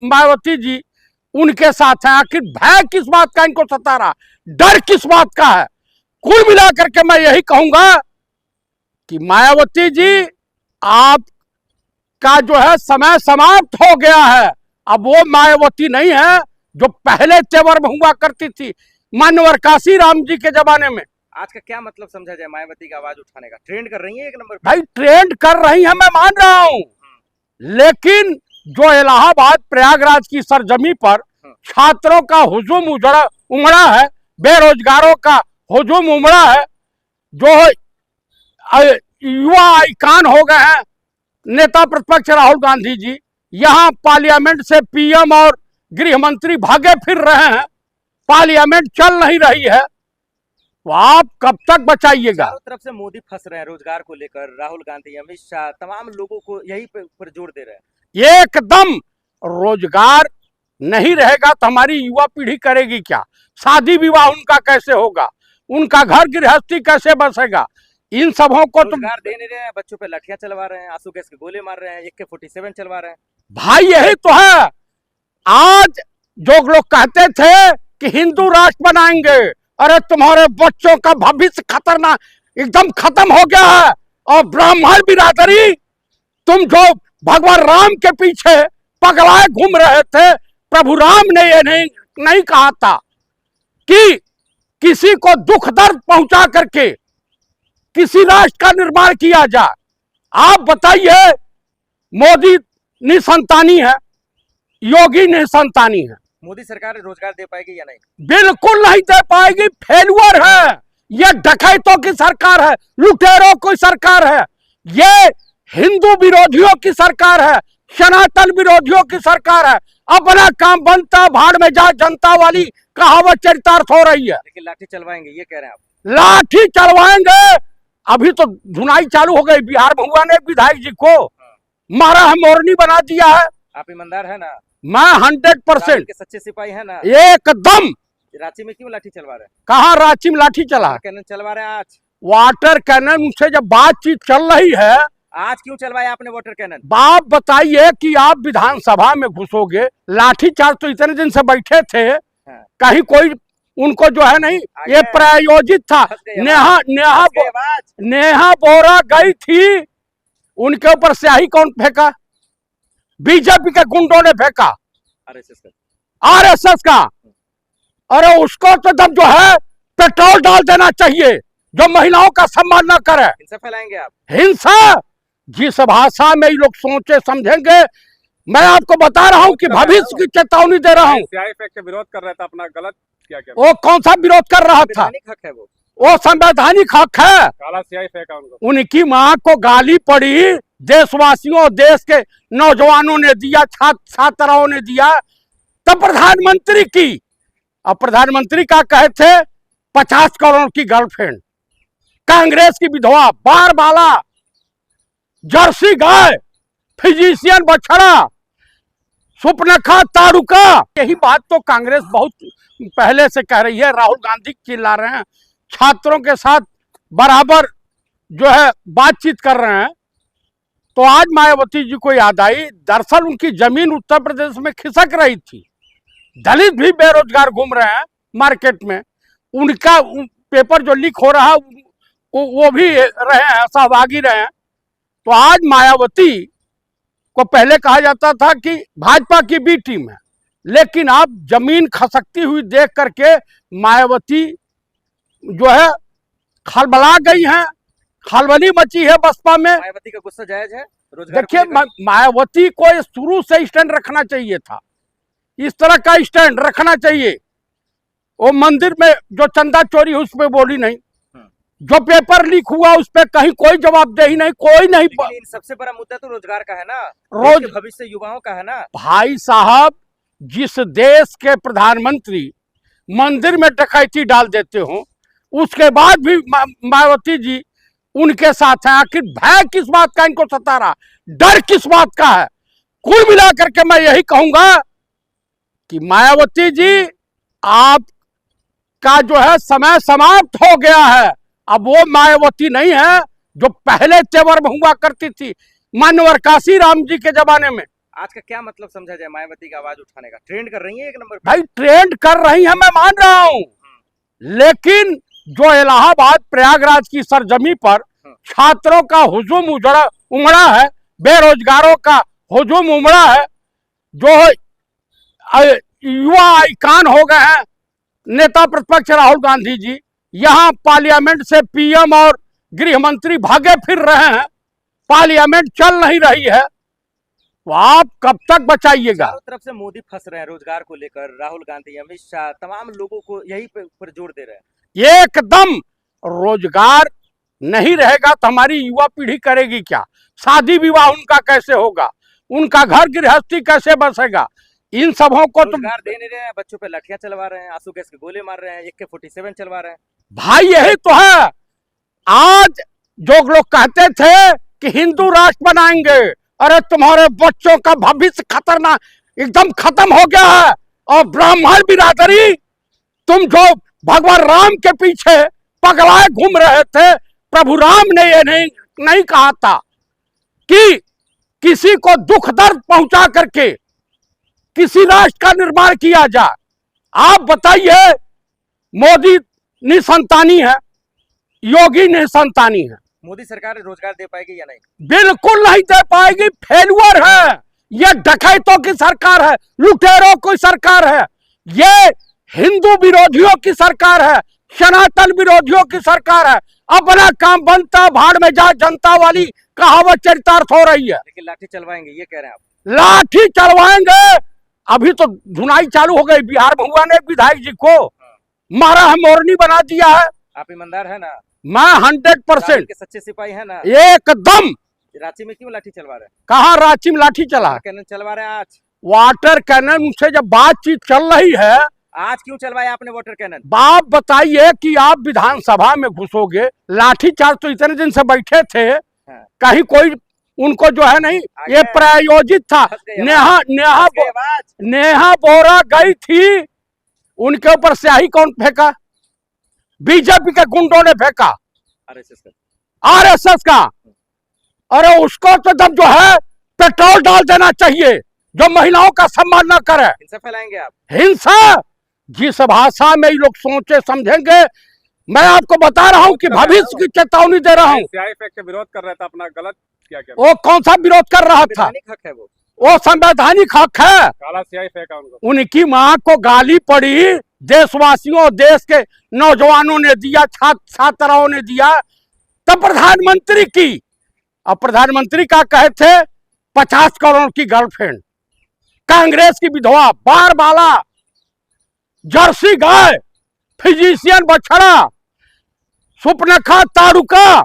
मायावती जी उनके साथ है। आखिर भय किस बात का इनको सता रहा, डर किस बात का है? कुल मिलाकर के मैं यही कहूंगा कि मायावती जी आपका जो है समय समाप्त हो गया है। अब वो मायावती नहीं है जो पहले तेवर में हुआ करती थी मान्यवर काशीराम जी के जमाने में। आज का क्या मतलब समझा जाए मायावती का आवाज उठाने का? ट्रेंड कर रही है एक नंबर पे। भाई ट्रेंड कर रही है, मैं मान रहा हूं, लेकिन जो इलाहाबाद प्रयागराज की सरजमी पर छात्रों का हुजूम उमड़ा है, बेरोजगारों का हुजूम उमड़ा है, जो युवा आइकान हो गए हैं नेता प्रतिपक्ष राहुल गांधी जी, यहां पार्लियामेंट से पीएम और गृह मंत्री भागे फिर रहे हैं, पार्लियामेंट चल नहीं रही है, तो आप कब तक बचाइएगा? चारों तरफ से मोदी फंस रहे हैं रोजगार को लेकर, राहुल गांधी, अमित शाह, तमाम लोगों को यही पर जोर दे रहे हैं। एकदम रोजगार नहीं रहेगा तो हमारी युवा पीढ़ी करेगी क्या? शादी विवाह उनका कैसे होगा? उनका घर गृहस्थी कैसे बसेगा? इन सबों को तो रोजगार दे नहीं रहे हैं, बच्चों पे लाठियां चलवा रहे हैं, आंसू गैस के गोले मार रहे हैं, AK-47 चलवा रहे हैं। भाई यही तो है। आज जो लोग कहते थे कि हिंदू राष्ट्र बनाएंगे, अरे तुम्हारे बच्चों का भविष्य खतरनाक एकदम खत्म हो गया है। और ब्राह्मण बिरादरी, तुम जो भगवान राम के पीछे पगलाए घूम रहे थे, प्रभु राम ने ये नहीं कहा था कि किसी को दुख दर्द पहुंचा करके किसी राष्ट्र का निर्माण किया जाए। आप बताइए, मोदी निसंतानी है, योगी निसंतानी है, मोदी सरकार रोजगार दे पाएगी या नहीं? बिल्कुल नहीं दे पाएगी, फेलुअर है। ये डकैतों की सरकार है, लुटेरों की सरकार है, ये हिंदू विरोधियों की सरकार है, सनातन विरोधियों की सरकार है। अपना काम बनता भाड़ में जा जनता वाली कहावत चरितार्थ हो रही है। लेकिन लाठी चलवाएंगे ये कह रहे हैं आप? लाठी चलवाएंगे। अभी तो धुनाई चालू हो गई, बिहार में हुआ ने विधायक जी को मारा है, मोरनी बना दिया है। आप ईमानदार है ना? मैं 100% सच्चे सिपाही है ना? एकदम। रांची में क्यों लाठी चलवा रहे हैं? कहाँ रांची में लाठी चला? कैनन चलवा रहे हैं आज। वाटर कैनन, उनसे जब बातचीत चल रही है, आज क्यों चलवाया आपने वाटर कैनन? आप बताइए कि आप विधानसभा में घुसोगे, लाठी चार्ज तो इतने दिन से बैठे थे, कहीं कोई उनको जो है नहीं, ये प्रायोजित था। नेहा बोरा गई थी, उनके ऊपर स्याही कौन फेंका? बीजेपी के गुंडों ने फेंका, आरएसएस का। अरे उसको तो जब जो है पेट्रोल डाल देना चाहिए, जो महिलाओं का सम्मान न करे। हिंसा फैलाएंगे आप? हिंसा जिस भाषा में ये लोग सोचे समझेंगे, मैं आपको बता रहा हूं कि भविष्य की चेतावनी दे रहा हूं। का विरोध कर रहा था, अपना गलत क्या क्या? वो कौन सा विरोध कर रहा था? हक है वो संवैधानिक हक है। काला स्याही फेंका उनको। उनकी मां को गाली पड़ी, देशवासियों, देश के नौजवानों ने दिया, छात्राओं ने दिया, तब प्रधानमंत्री की। अब प्रधानमंत्री का कहे थे 50 करोड़ की गर्लफ्रेंड, कांग्रेस की विधवा, बार बाला, जर्सी गाय, फिजिशियन बछड़ा, सुपनखा तारुका। यही बात तो कांग्रेस बहुत पहले से कह रही है, राहुल गांधी चिल्ला रहे हैं, छात्रों के साथ बराबर जो है बातचीत कर रहे हैं। तो आज मायावती जी को याद आई, दरअसल उनकी जमीन उत्तर प्रदेश में खिसक रही थी, दलित भी बेरोजगार घूम रहे हैं मार्केट में, उनका पेपर जो लीक हो रहा वो भी रहे हैं, सहभागी रहे हैं। तो आज मायावती को पहले कहा जाता था कि भाजपा की बी टीम है, लेकिन आप जमीन खसकती हुई देख करके मायावती जो है खलबला गई हैं, खलबली मची है बसपा में। मायावती का गुस्सा जायज है? देखिए, मायावती को शुरू से स्टैंड रखना चाहिए था, इस तरह का स्टैंड रखना चाहिए। वो मंदिर में जो चंदा चोरी हुई उस पर बोली नहीं, जो पेपर लीक हुआ उस पर कहीं कोई जवाबदेही नहीं, कोई नहीं। सबसे बड़ा मुद्दा तो रोजगार का है ना, भविष्य युवाओं का है ना। भाई साहब, जिस देश के प्रधानमंत्री मंदिर में डकैती डाल देते हो, उसके बाद भी मायावती जी उनके साथ है। आखिर भय किस बात का इनको सता रहा, डर किस बात का है? कुल मिलाकर के मैं यही कहूंगा कि मायावती जी आपका जो है समय समाप्त हो गया है। अब वो मायावती नहीं है जो पहले तेवर में हुआ करती थी मान्यवर काशीराम जी के जमाने में। आज का क्या मतलब समझा जाए मायावती का आवाज उठाने का? ट्रेंड कर रही है एक नंबर पे। भाई ट्रेंड कर रही है, मैं मान रहा हूं, लेकिन जो इलाहाबाद प्रयागराज की सरजमी पर छात्रों का हुजूम उमड़ा है, बेरोजगारों का हुजूम उमड़ा है, जो युवा आइकान हो गए हैं नेता प्रतिपक्ष राहुल गांधी जी, यहां पार्लियामेंट से पीएम और गृह मंत्री भागे फिर रहे हैं, पार्लियामेंट चल नहीं रही है, तो आप कब तक बचाइएगा? चारों तरफ से मोदी फंस रहे हैं रोजगार को लेकर, राहुल गांधी, अमित शाह, तमाम लोगों को यही पर जोर दे रहे हैं। एकदम रोजगार नहीं रहेगा तो हमारी युवा पीढ़ी करेगी क्या? शादी विवाह उनका कैसे होगा? उनका घर गृहस्थी कैसे बसेगा? इन सबों को तो रोजगार दे नहीं रहे हैं, बच्चों पे लाठियां चलवा रहे हैं, आंसू गैस के गोले मार रहे हैं, AK-47 चलवा रहे हैं। भाई यही तो है। आज जो लोग कहते थे कि हिंदू राष्ट्र बनाएंगे, अरे तुम्हारे बच्चों का भविष्य खतरनाक एकदम खत्म हो गया है। और ब्राह्मण बिरादरी, तुम जो भगवान राम के पीछे पगलाए घूम रहे थे, प्रभु राम ने ये नहीं कहा था कि किसी को दुख दर्द पहुंचा करके किसी राष्ट्र का निर्माण किया जाए। आप बताइए, मोदी निसंतानी है, योगी निसंतानी है, मोदी सरकार रोजगार दे पाएगी या नहीं? बिल्कुल नहीं दे पाएगी, फेलुअर है। ये डकैतों की सरकार है, लुटेरों की सरकार है, ये हिंदू विरोधियों की सरकार है, सनातन विरोधियों की सरकार है। अपना काम बनता भाड़ में जा जनता वाली कहावत चरितार्थ हो रही है। लेकिन लाठी चलवाएंगे ये कह रहे हैं आप? लाठी चलवाएंगे। अभी तो धुनाई चालू हो गई, बिहार में हुआ ने विधायक जी को मारा है, मोरनी बना दिया है। आप ईमानदार है ना? मैं 100% के सच्चे सिपाही है ना? एकदम। रांची में क्यों लाठी चलवा रहे हैं? कहाँ रांची में लाठी चला? कैनन चलवा रहे हैं आज। वाटर कैनन से जब बातचीत चल रही है, आज क्यों चलवाया आपने वाटर कैनन? आप बताइए कि आप विधानसभा में घुसोगे, लाठीचार्ज तो इतने दिन से बैठे थे, कहीं कोई उनको जो है नहीं, ये प्रायोजित था। नेहा बोरा गई थी, उनके ऊपर स्याही कौन फेंका? बीजेपी के गुंडों ने फेंका, आरएसएस का। अरे उसको तो जब जो है पेट्रोल डाल देना चाहिए, जो महिलाओं का सम्मान न करे। हिंसा फैलाएंगे आप? हिंसा जिस भाषा में ये लोग सोचे समझेंगे, मैं आपको बता रहा हूं कि भविष्य की चेतावनी दे रहा हूं। सीआई फैक्ट का विरोध कर रहा था, अपना गलत क्या क्या? वो कौन सा विरोध कर रहा था? हक है वो संवैधानिक हक है। काला सीआई फेंका उनको। उनकी मां को गाली पड़ी, देशवासियों, देश के नौजवानों ने दिया, छात्राओं ने दिया, तब प्रधानमंत्री की। अब प्रधानमंत्री का कहे थे 50 करोड़ की गर्लफ्रेंड, कांग्रेस की विधवा, बार बाला, जर्सी गाय, फिजिशियन बछड़ा, सुपनखा तारुका,